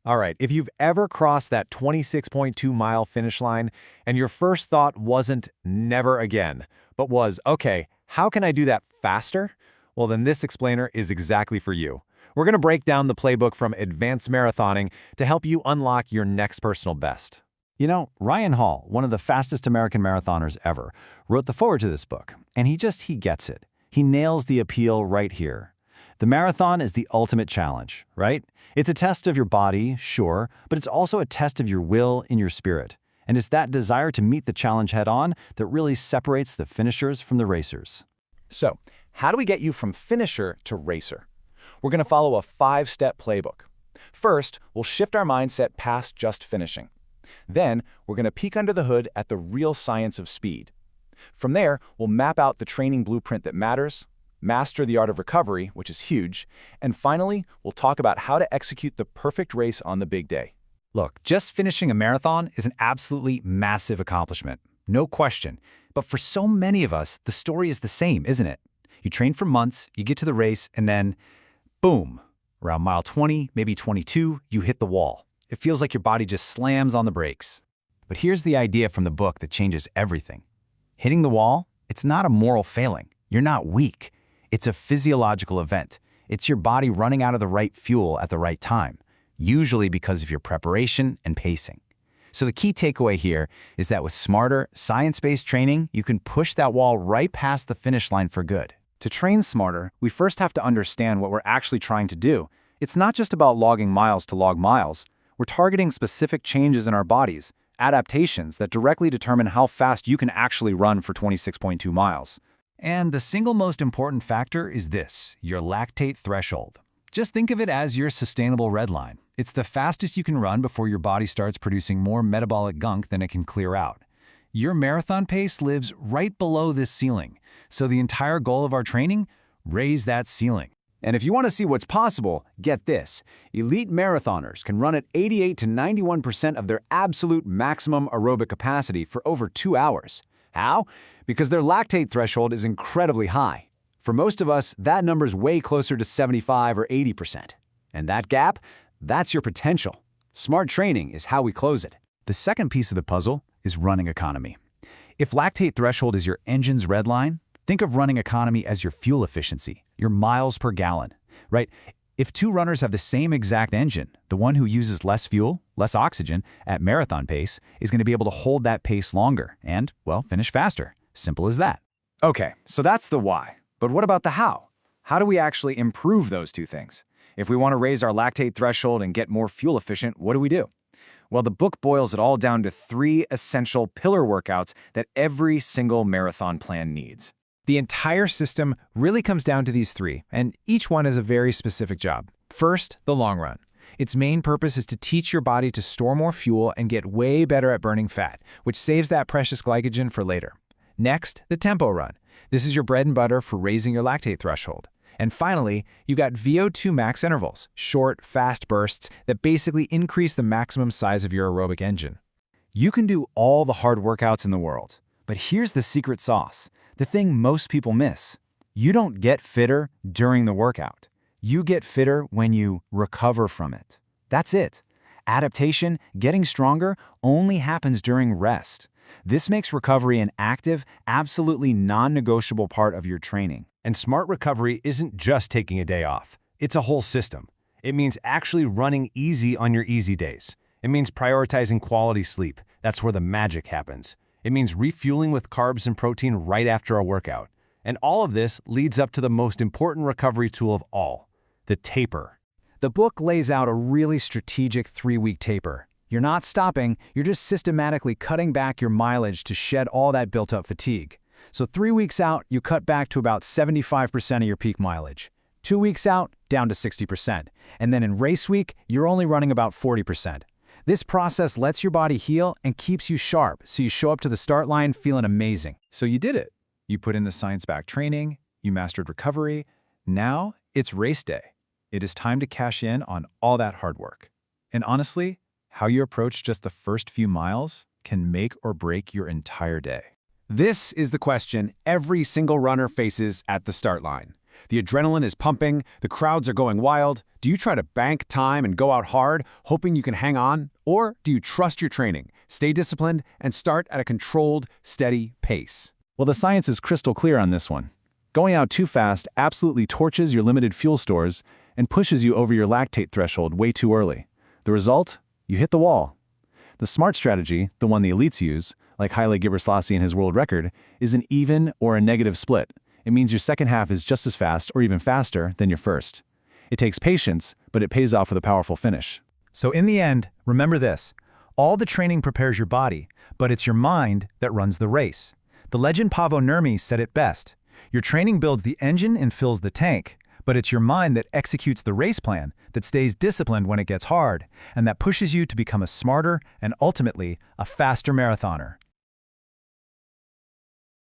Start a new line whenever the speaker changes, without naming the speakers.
All right, if you've ever crossed that 26.2-mile finish line and your first thought wasn't never again, but was, okay, how can I do that faster? Well, then this explainer is exactly for you. We're going to break down the playbook from advanced marathoning to help you unlock your next personal best.
You know, Ryan Hall, one of the fastest American marathoners ever, wrote the foreword to this book, and he gets it. He nails the appeal right here. The marathon is the ultimate challenge, right? It's a test of your body, sure, but it's also a test of your will and your spirit. And it's that desire to meet the challenge head-on that really separates the finishers from the racers.
So, how do we get you from finisher to racer? We're going to follow a 5-step playbook. First, we'll shift our mindset past just finishing. Then, we're going to peek under the hood at the real science of speed. From there, we'll map out the training blueprint that matters, master the art of recovery, which is huge, and finally, we'll talk about how to execute the perfect race on the big day.
Look, just finishing a marathon is an absolutely massive accomplishment, no question. But for so many of us, the story is the same, isn't it? You train for months, you get to the race, and then, boom, around mile 20, maybe 22, you hit the wall. It feels like your body just slams on the brakes. But here's the idea from the book that changes everything. Hitting the wall, it's not a moral failing. You're not weak. It's a physiological event. It's your body running out of the right fuel at the right time, usually because of your preparation and pacing. So the key takeaway here is that with smarter, science-based training, you can push that wall right past the finish line for good.
To train smarter, we first have to understand what we're actually trying to do. It's not just about logging miles to log miles. We're targeting specific changes in our bodies, adaptations that directly determine how fast you can actually run for 26.2 miles.
And the single most important factor is this, your lactate threshold. Just think of it as your sustainable red line. It's the fastest you can run before your body starts producing more metabolic gunk than it can clear out. Your marathon pace lives right below this ceiling. So the entire goal of our training? Raise that ceiling.
And if you want to see what's possible, get this. Elite marathoners can run at 88 to 91% of their absolute maximum aerobic capacity for over 2 hours. How? Because their lactate threshold is incredibly high. For most of us, that number's way closer to 75 or 80%. And that gap, that's your potential. Smart training is how we close it.
The second piece of the puzzle is running economy. If lactate threshold is your engine's red line, think of running economy as your fuel efficiency, your miles per gallon, right? If two runners have the same exact engine, the one who uses less fuel, less oxygen, at marathon pace is going to be able to hold that pace longer and, well, finish faster. Simple as that.
Okay, so that's the why. But what about the how? How do we actually improve those two things? If we want to raise our lactate threshold and get more fuel efficient, what do we do? Well, the book boils it all down to 3 essential pillar workouts that every single marathon plan needs.
The entire system really comes down to these 3, and each one is a very specific job. First, the long run. Its main purpose is to teach your body to store more fuel and get way better at burning fat, which saves that precious glycogen for later. Next, the tempo run. This is your bread and butter for raising your lactate threshold. And finally, you've got VO2 max intervals, short, fast bursts that basically increase the maximum size of your aerobic engine. You can do all the hard workouts in the world, but here's the secret sauce, the thing most people miss. You don't get fitter during the workout. You get fitter when you recover from it. That's it. Adaptation, getting stronger, only happens during rest. This makes recovery an active, absolutely non-negotiable part of your training.
And smart recovery isn't just taking a day off. It's a whole system. It means actually running easy on your easy days. It means prioritizing quality sleep. That's where the magic happens. It means refueling with carbs and protein right after a workout. And all of this leads up to the most important recovery tool of all, the taper.
The book lays out a really strategic 3-week taper. You're not stopping, you're just systematically cutting back your mileage to shed all that built-up fatigue. So 3 weeks out, you cut back to about 75% of your peak mileage. 2 weeks out, down to 60%. And then in race week, you're only running about 40%. This process lets your body heal and keeps you sharp, so you show up to the start line feeling amazing.
So you did it. You put in the science-backed training, you mastered recovery. Now it's race day. It is time to cash in on all that hard work. And honestly, how you approach just the first few miles can make or break your entire day.
This is the question every single runner faces at the start line. The adrenaline is pumping, the crowds are going wild. Do you try to bank time and go out hard, hoping you can hang on? Or do you trust your training, stay disciplined, and start at a controlled, steady pace?
Well, the science is crystal clear on this one. Going out too fast absolutely torches your limited fuel stores and pushes you over your lactate threshold way too early. The result? You hit the wall. The smart strategy, the one the elites use, like Haile Gebrselassie and his world record, is an even or a negative split. It means your second half is just as fast or even faster than your first. It takes patience, but it pays off with a powerful finish.
So in the end, remember this. All the training prepares your body, but it's your mind that runs the race. The legend Paavo Nurmi said it best. Your training builds the engine and fills the tank, but it's your mind that executes the race plan, that stays disciplined when it gets hard, and that pushes you to become a smarter and ultimately a faster marathoner.